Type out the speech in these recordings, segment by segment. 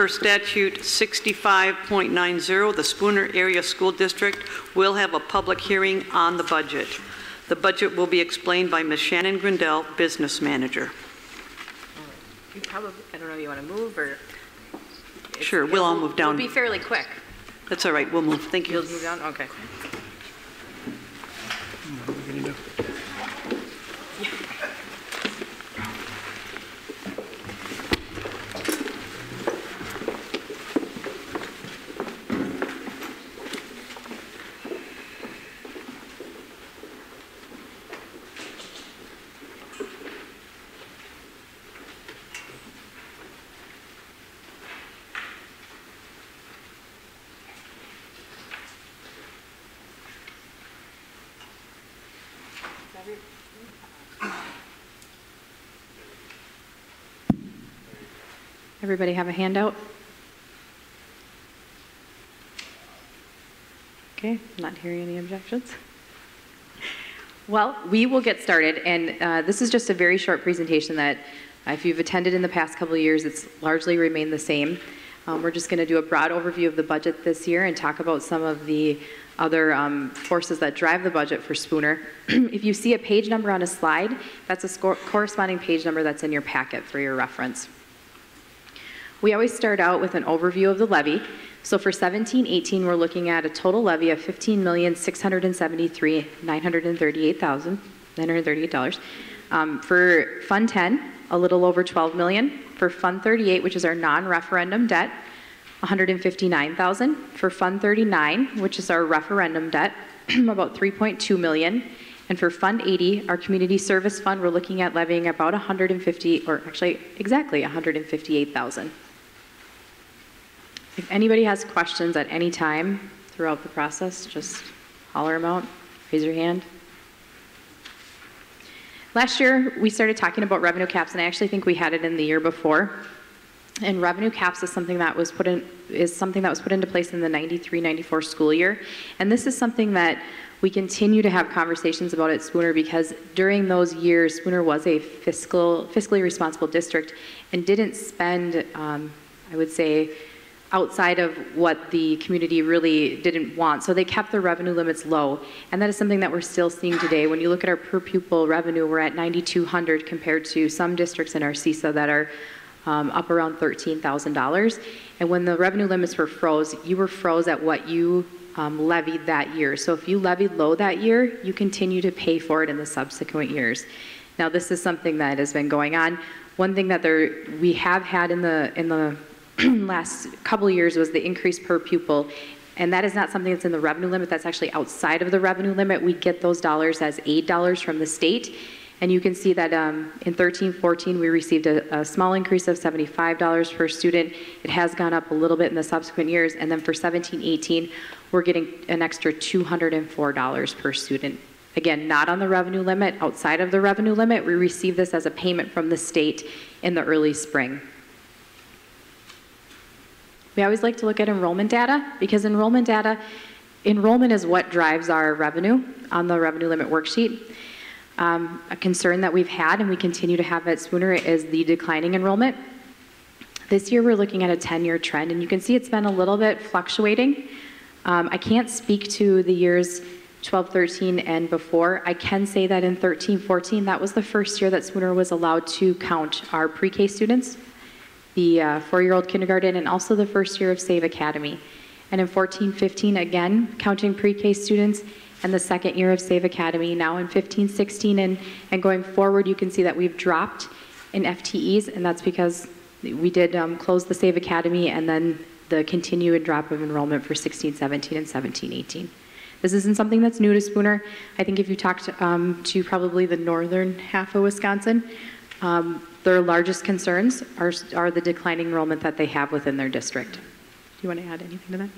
per statute 65.90, the Spooner Area School District will have a public hearing on the budget. The budget will be explained by Ms. Shannon Grindell, Business Manager. You probably, I don't know, you want to move or? Sure, we'll all move down. It'll be fairly quick. That's all right, we'll move. Thank you. You'll move down? Okay. What are we going to do? Everybody have a handout? Okay, I'm not hearing any objections. Well, we will get started, and this is just a very short presentation that if you've attended in the past couple of years, it's largely remained the same. We're just going to do a broad overview of the budget this year and talk about some of the other forces that drive the budget for Spooner. If you see a page number on a slide, that's a corresponding page number that's in your packet for your reference. We always start out with an overview of the levy. So for 17-18, we're looking at a total levy of $15,673,938. For Fund 10, a little over $12 million. For Fund 38, which is our non-referendum debt, $159,000. For Fund 39, which is our referendum debt, about $3.2 million. And for Fund 80, our community service fund, we're looking at levying about exactly $158,000. If anybody has questions at any time throughout the process, just holler them out, raise your hand. Last year, we started talking about revenue caps, and I actually think we had it in the year before. And revenue caps is something that was put into place in the 93-94 school year. And this is something that we continue to have conversations about at Spooner, because during those years, Spooner was a fiscally responsible district and didn't spend, I would say, outside of what the community really didn't want. So they kept their revenue limits low. And that is something that we're still seeing today. When you look at our per pupil revenue, we're at $9,200 compared to some districts in our CISA that are up around $13,000. And when the revenue limits were froze, you were froze at what you levied that year. So if you levied low that year, you continue to pay for it in the subsequent years. Now this is something that has been going on. One thing that we have had in the last couple of years was the increase per pupil, and that is not something that's in the revenue limit. That's actually outside of the revenue limit. We get those dollars as aid dollars from the state, and you can see that in 13-14 we received a small increase of $75 per student. It has gone up a little bit in the subsequent years, and then for 17-18 we're getting an extra $204 per student. Again, not on the revenue limit, outside of the revenue limit. We receive this as a payment from the state in the early spring. We always like to look at enrollment data, because enrollment is what drives our revenue on the revenue limit worksheet. A concern that we've had and we continue to have at Spooner is the declining enrollment. This year we're looking at a 10-year trend, and you can see it's been a little bit fluctuating. I can't speak to the years 12-13 and before. I can say that in 13-14, that was the first year that Spooner was allowed to count our pre-K students, the 4-year-old kindergarten, and also the first year of Save Academy. And in 14-15, again, counting pre-K students, and the second year of Save Academy. Now in 15-16 and going forward, you can see that we've dropped in FTEs, and that's because we did close the Save Academy and then the continued drop of enrollment for 16-17 and 17-18. This isn't something that's new to Spooner. I think if you talked to probably the northern half of Wisconsin, their largest concerns are the declining enrollment that they have within their district. Do you want to add anything to that?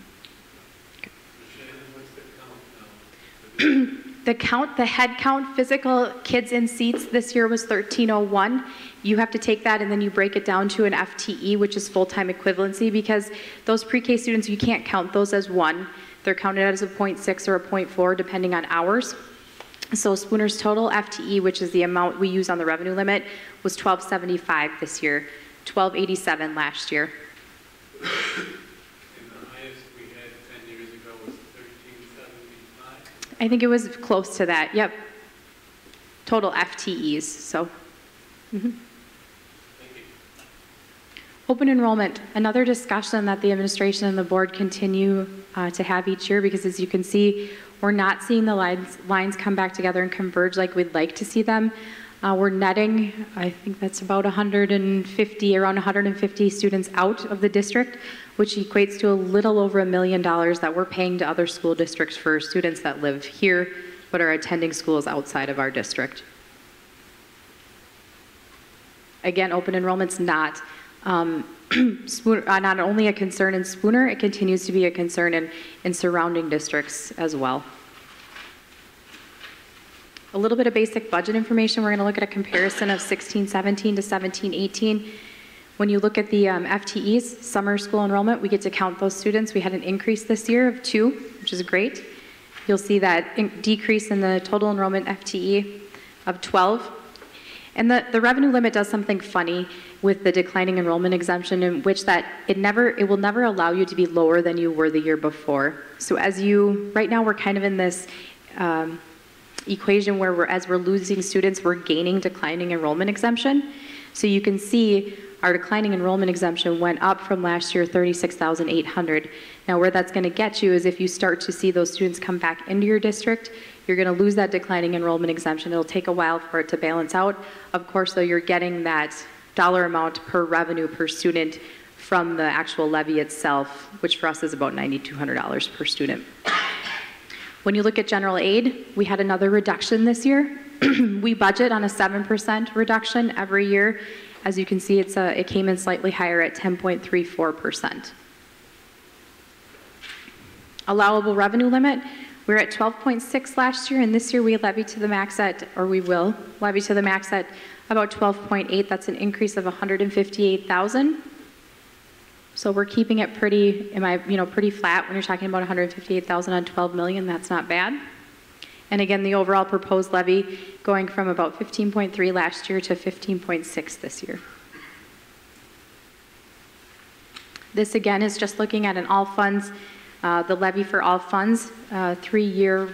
Okay. The head count, physical kids in seats this year was 1,301. You have to take that and then you break it down to an FTE, which is full-time equivalency, because those pre-K students, you can't count those as one. They're counted as a 0.6 or a 0.4 depending on hours. So Spooner's total FTE, which is the amount we use on the revenue limit, was $1,275 this year, $1,287 last year. And the highest we had 10 years ago was 1375. I think it was close to that, yep. Total FTEs, so. Thank you. Open enrollment, another discussion that the administration and the board continue to have each year, because as you can see, we're not seeing the lines come back together and converge like we'd like to see them. We're netting, I think that's about 150, around 150 students out of the district, which equates to a little over $1 million that we're paying to other school districts for students that live here but are attending schools outside of our district. Again, open enrollment's not not only a concern in Spooner, it continues to be a concern in surrounding districts as well. A little bit of basic budget information. We're going to look at a comparison of 16-17 to 17-18. When you look at the FTEs, summer school enrollment, we get to count those students. We had an increase this year of 2, which is great. You'll see that decrease in the total enrollment FTE of 12. And the revenue limit does something funny with the declining enrollment exemption, in which that it will never allow you to be lower than you were the year before. So right now we're kind of in this equation where as we're losing students, we're gaining declining enrollment exemption. So you can see our declining enrollment exemption went up from last year, 36,800. Now where that's going to get you is if you start to see those students come back into your district, you're going to lose that declining enrollment exemption. It'll take a while for it to balance out. Of course, though, you're getting that dollar amount per revenue per student from the actual levy itself, which for us is about $9,200 per student. When you look at general aid, we had another reduction this year. We budget on a 7% reduction every year. As you can see, it came in slightly higher at 10.34%. Allowable revenue limit, we were at 12.6 last year, and this year we levied to the max we will levy to the max at about 12.8. That's an increase of 158,000. So we're keeping it pretty flat when you're talking about 158,000 on 12 million. That's not bad. And again, the overall proposed levy going from about 15.3 last year to 15.6 this year. This again is just looking at an all funds, the levy for all funds, three-year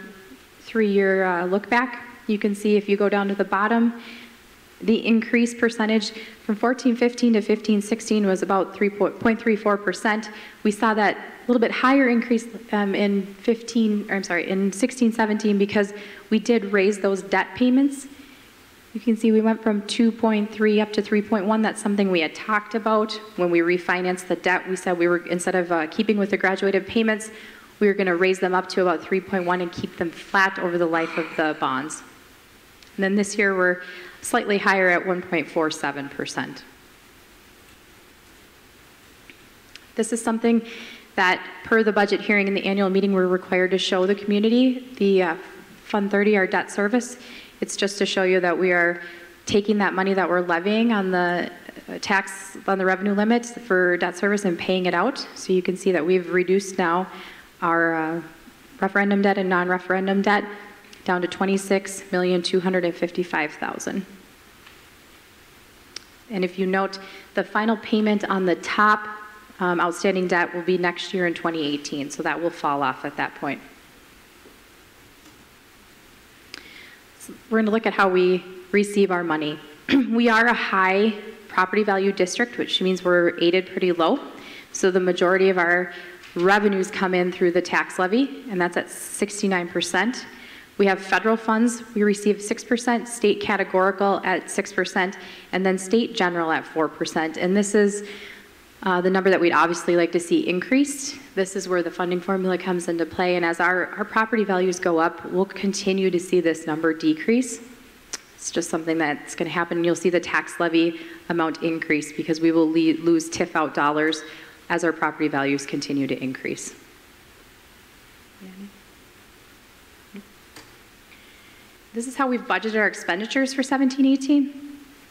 look back. You can see if you go down to the bottom, the increase percentage from 14-15 to 15-16 was about 3.34%. We saw that a little bit higher increase in 16-17 because we did raise those debt payments. You can see we went from 2.3 up to 3.1. That's something we had talked about when we refinanced the debt. We said we were, instead of keeping with the graduated payments, we were going to raise them up to about 3.1 and keep them flat over the life of the bonds. And then this year we're slightly higher at 1.47%. This is something that, per the budget hearing in the annual meeting, we're required to show the community, the Fund 30, our debt service. It's just to show you that we are taking that money that we're levying on the on the revenue limit for debt service and paying it out. So you can see that we've reduced now our referendum debt and non-referendum debt down to $26,255,000. And if you note, the final payment on the top outstanding debt will be next year in 2018, so that will fall off at that point. So we're going to look at how we receive our money. We are a high property value district, which means we're aided pretty low. So the majority of our revenues come in through the tax levy, and that's at 69%. We have federal funds, we receive 6%, state categorical at 6%, and then state general at 4%. And this is the number that we'd obviously like to see increased. This is where the funding formula comes into play, and as our property values go up, we'll continue to see this number decrease. It's just something that's going to happen. You'll see the tax levy amount increase because we will lose TIF out dollars as our property values continue to increase. This is how we've budgeted our expenditures for 17-18.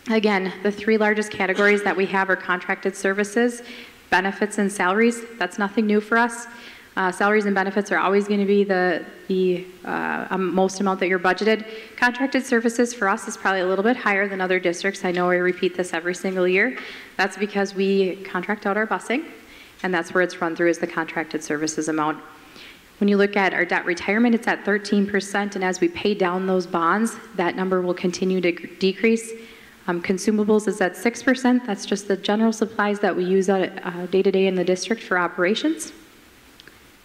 Again, the three largest categories that we have are contracted services, benefits, and salaries. That's nothing new for us. Salaries and benefits are always going to be the most amount that you're budgeted. Contracted services for us is probably a little bit higher than other districts. I know I repeat this every single year. That's because we contract out our busing, and that's where it's run through as the contracted services amount. When you look at our debt retirement, it's at 13%, and as we pay down those bonds, that number will continue to decrease. Consumables is at 6%. That's just the general supplies that we use day-to-day in the district for operations.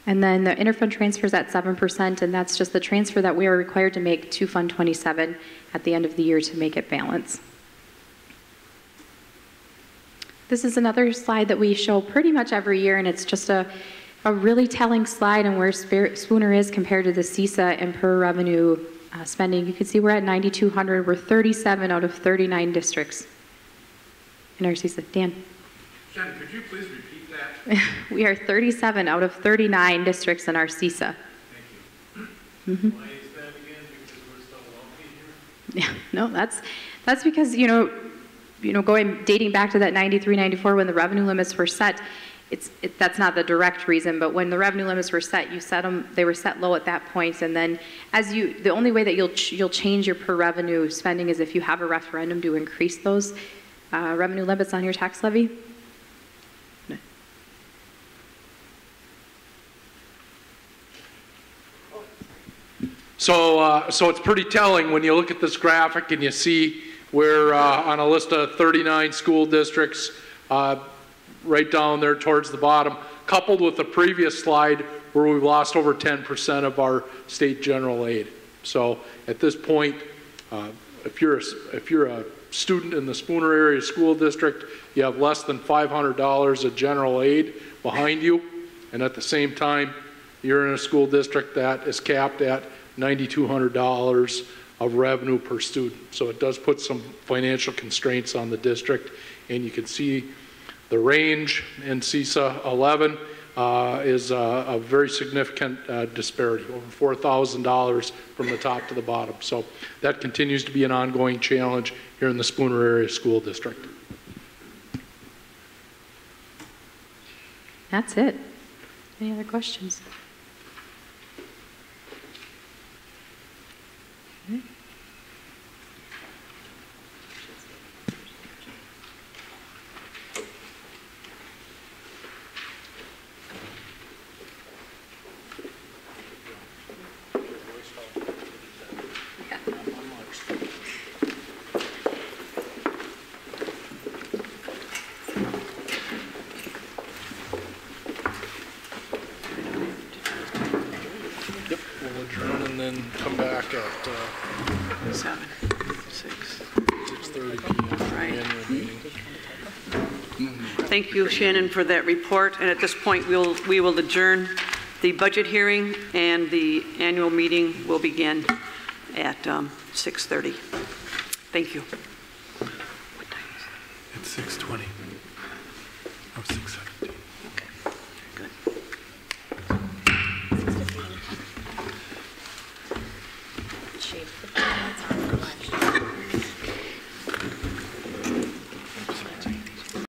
And then the interfund transfer is at 7%, and that's just the transfer that we are required to make to Fund 27 at the end of the year to make it balance. This is another slide that we show pretty much every year, and it's just a really telling slide on where Spooner is compared to the CISA and per revenue spending. You can see we're at 9,200. We're 37 out of 39 districts in our CISA. Dan? Shannon, could you please repeat that? We are 37 out of 39 districts in our CISA. Thank you. Mm-hmm. Why is that again? Because we're so wealthy here? Yeah, no, that's because, dating back to that 93, 94 when the revenue limits were set, that's not the direct reason, but when the revenue limits were set, you set them, they were set low at that point, and then the only way that you'll change your per revenue spending is if you have a referendum to increase those revenue limits on your tax levy. So it's pretty telling when you look at this graphic and you see we're on a list of 39 school districts, right down there towards the bottom, coupled with the previous slide where we've lost over 10% of our state general aid. So at this point, if you're a student in the Spooner area school district, you have less than $500 of general aid behind you, and at the same time, you're in a school district that is capped at $9,200 of revenue per student. So it does put some financial constraints on the district, and you can see the range in CISA 11 is a very significant disparity, over $4,000 from the top to the bottom. So that continues to be an ongoing challenge here in the Spooner area school district. That's it. Any other questions? Yep, we'll adjourn and then come back at 6:30 p.m. Right. Annual meeting. Thank you, Shannon, for that report. And at this point, we will adjourn the budget hearing, and the annual meeting will begin at 6:30. Thank you. It's 6:20. Oh, 6:17. Okay, good. Shave the